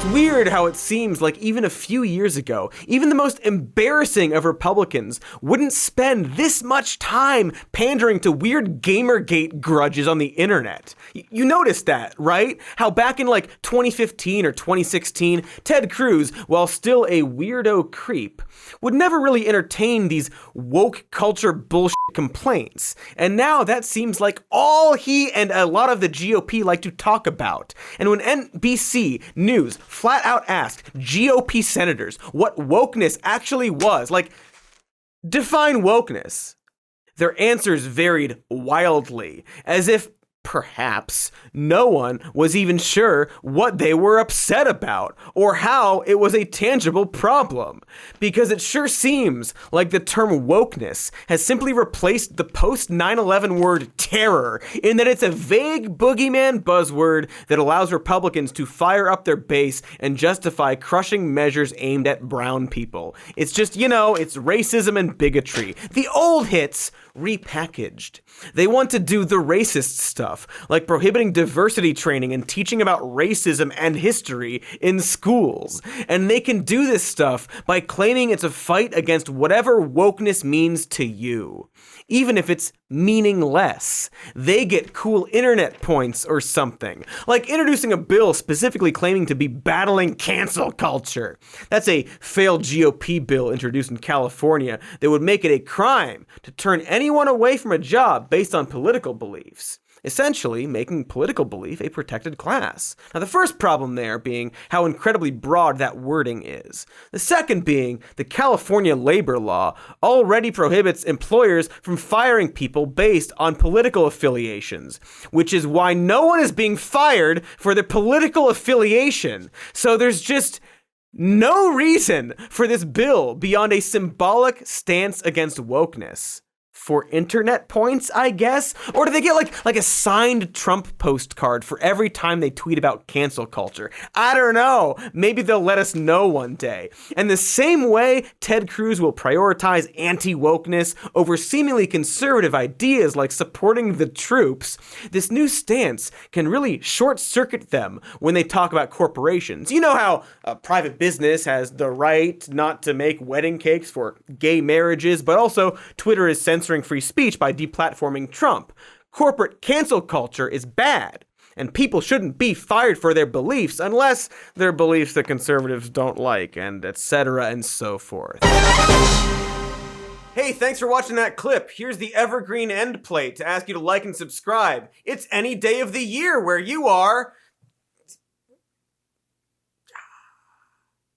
It's weird how it seems like even a few years ago, even the most embarrassing of Republicans wouldn't spend this much time pandering to weird Gamergate grudges on the internet. You noticed that, right? How back in like 2015 or 2016, Ted Cruz, while still a weirdo creep, would never really entertain these woke culture bullshit complaints. And now that seems like all he and a lot of the GOP like to talk about. And when NBC News flat out asked GOP senators what wokeness actually was, like, define wokeness, their answers varied wildly, as if perhaps no one was even sure what they were upset about or how it was a tangible problem. Because it sure seems like the term wokeness has simply replaced the post 9/11 word terror, in that it's a vague boogeyman buzzword that allows Republicans to fire up their base and justify crushing measures aimed at brown people. It's just, it's racism and bigotry. The old hits repackaged. They want to do the racist stuff, like prohibiting diversity training and teaching about racism and history in schools. And they can do this stuff by claiming it's a fight against whatever wokeness means to you, even if it's meaningless. They get cool internet points or something, like introducing a bill specifically claiming to be battling cancel culture. That's a failed GOP bill introduced in California that would make it a crime to turn anyone away from a job based on political beliefs, essentially making political belief a protected class. Now, the first problem there being how incredibly broad that wording is. The second being the California labor law already prohibits employers from firing people based on political affiliations, which is why no one is being fired for their political affiliation. So there's just no reason for this bill beyond a symbolic stance against wokeness. For internet points, I guess? Or do they get like a signed Trump postcard for every time they tweet about cancel culture? I don't know. Maybe they'll let us know one day. And the same way Ted Cruz will prioritize anti-wokeness over seemingly conservative ideas like supporting the troops, this new stance can really short-circuit them when they talk about corporations. You know how a private business has the right not to make wedding cakes for gay marriages, but also Twitter is censoring free speech by deplatforming Trump. Corporate cancel culture is bad, and people shouldn't be fired for their beliefs unless they're beliefs that conservatives don't like, and etc. and so forth. Hey, thanks for watching that clip. Here's the evergreen end plate to ask you to like and subscribe. It's any day of the year where you are.